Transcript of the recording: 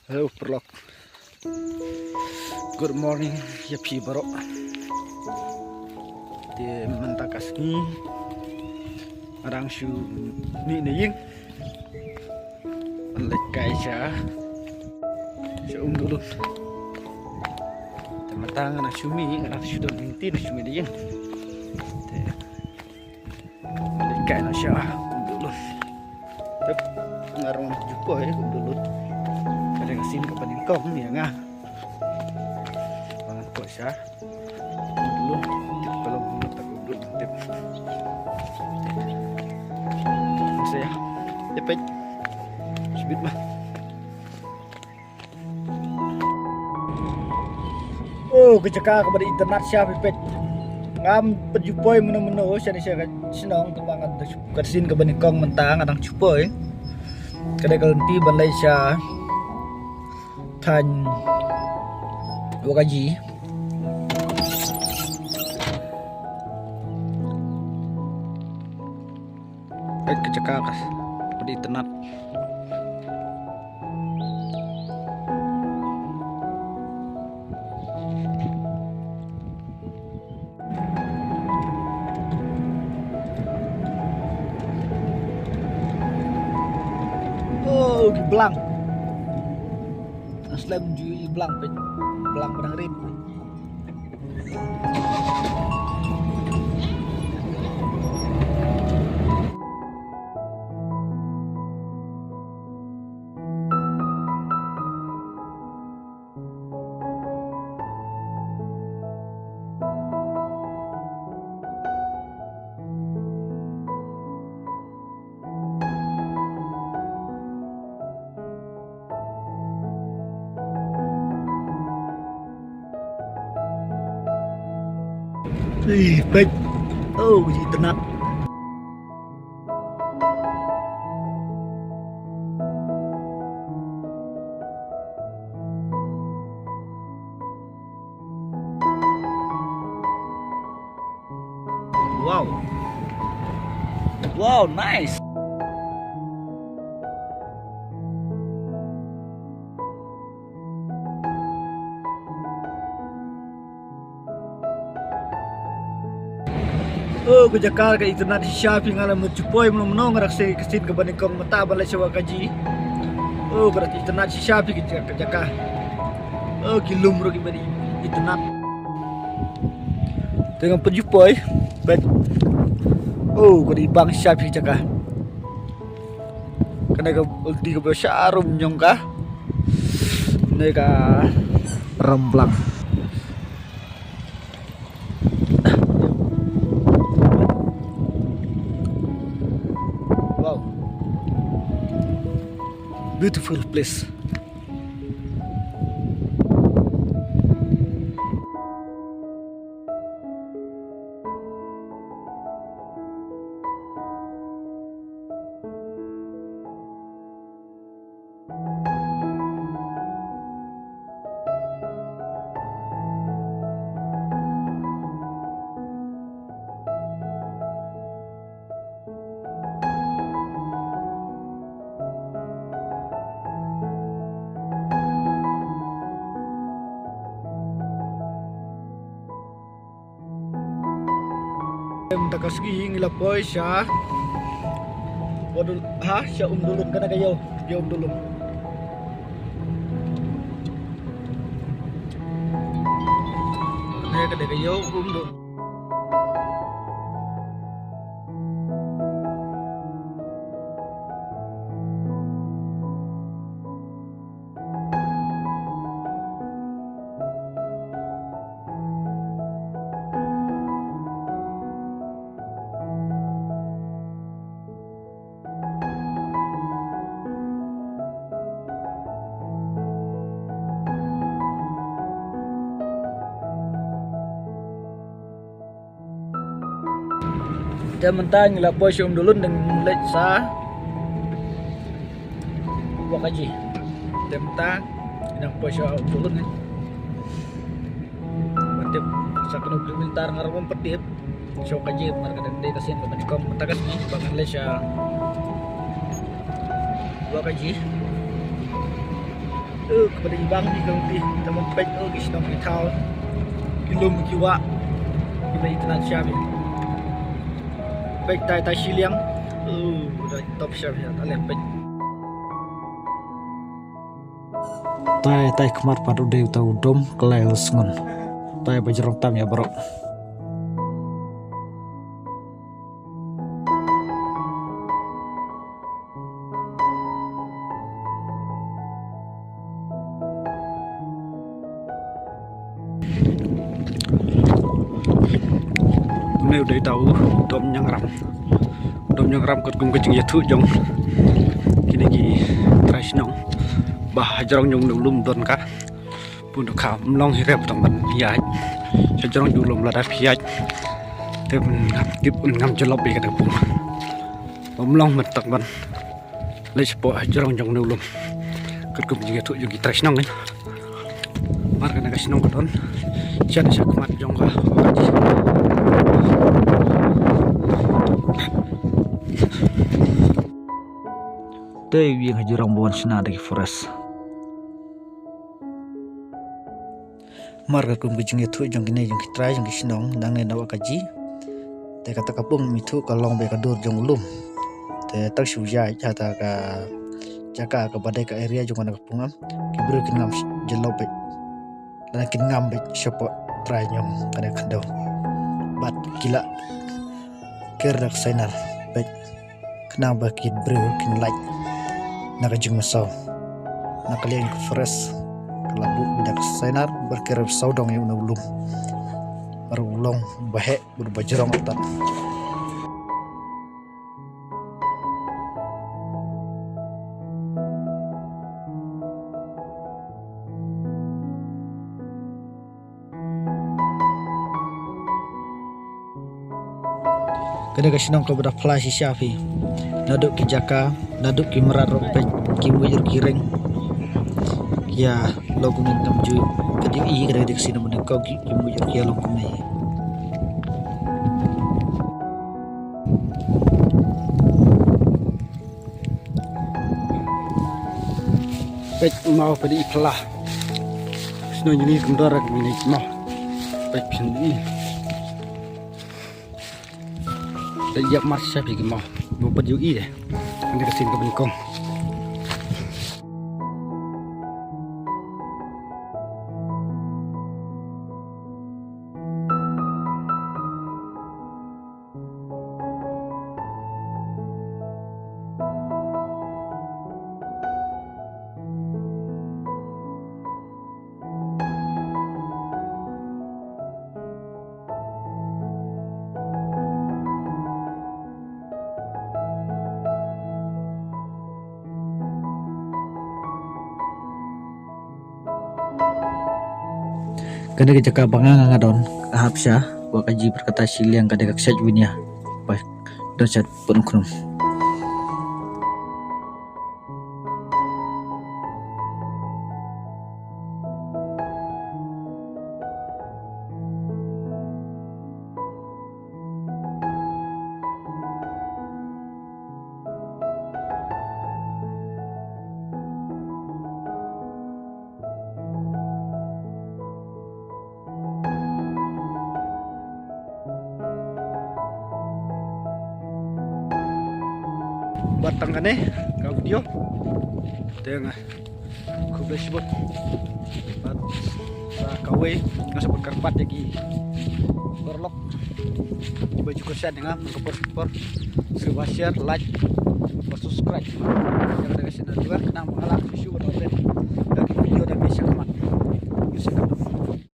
Hello, Perlok. Good morning, ya pi baro. Di mentakas ni orang shu ni ying. Lekai sya dulu. Tematang anak shumi, anak shu don inti na shumi ying. Lekai na sya dulu. Tep ngarong jumpa ya dulu. Ada kesin ke peningkong ya ngah. Bangan kok siya. Dulu tip kalau menurut aku dulu tip. Saya cepet. Sebit mah. Oh, kecekak kepada internet siya pipet. Ngam penjupoy menu-menu siya sinong tumangan kesin ke peningkong mentang adang jupoy. Kada kalenti balai siya tan wakaji kecekakas di internet. Oh, giblang Aslam ju belang benang rin. Baik. Oh, di internet. Wow. Wow, nice. Oh, kejakar ke internet shopping alam mencupoy menong raksi kesin ke banikong mata balai sewa kaji. Oh, berarti internet shopping kejakar. Oh, kilum rogi bari internet. Dengan penjupoy, bet. Oh, kodi bang shopping kejakar. Kena ke ulti ke syarum nyongka. Neka remblak. Wow, beautiful place. Takas gi ngilapoy siya. Wadul ha siya dulun kana kayo. Dia dulun. Ne kada kayo dulun. Jam mentang lapoy siya dulun dengan let sa wakaji. Jam mentang inang po siya dulun eh. Matip sa kinumplementar nga ramon patip siya wakaji marka dan day kasin kabanikom matagas ni bangan let siya wakaji. kepada ibang ni kang ti teman pek gisnong itau kilum kiwa kita internet siap pek tai tai siliang udah top siap ya ale pek tai tai kemar padu dew tau dom kelel sengon tai bajrong tam ya bro. Nêu để tàu đom nhang ram cột cùng cái chừng thu jong kini gi trash nong bah jarong jong lum don ka pun kham long hirep tong ban piaj jarong jong lum lada piaj te tip ngam jelop be ka pum bom long mat tak ban le spo jarong jong lum cột cùng chừng thu jong gi trash nong ni mar kana ka sinong don chan sak mat jong ka tei wiang hajurang buan sina dari forest marga kum bijung itu jong kini jong kitrai jong kisinong nang ne nawa kaji te kata kapung mitu kalong be kadur jong ulum te tak suja jata ka jaka ka badai ka area jong anak kapungam kibru kinam jelobe dan kinam be shopo trai nyom kana kandau bat gila kerdak sainar be kenang bakit bro kin like nakajung masaw nakalian ko forest kalabu bidak sainar berkerap saudong yang ulum marulong bahe berbajrong otat kena kasinong ko bedak flash syafi naduk ki jaka naduk ki merat ropek ki mujur kiring ya logo min tamju kadi i kada dik sino mun ko ki mujur ki long kumai pek mau pedi iklah sino nyini kendara kini mau pek pindi yak mas sapi ki mau buat juga deh, nanti kesini ke Bengkong. Kena jaka bangang ngadon kahapsya wa kaji berkata siliang kada kaksaj winya baik dosat penuh batang kan ka video tengah ku besibot bat sa kawe nga sa pagkarpat yagi berlok baju kursan nga magkapor share like subscribe jangan ada kesana juga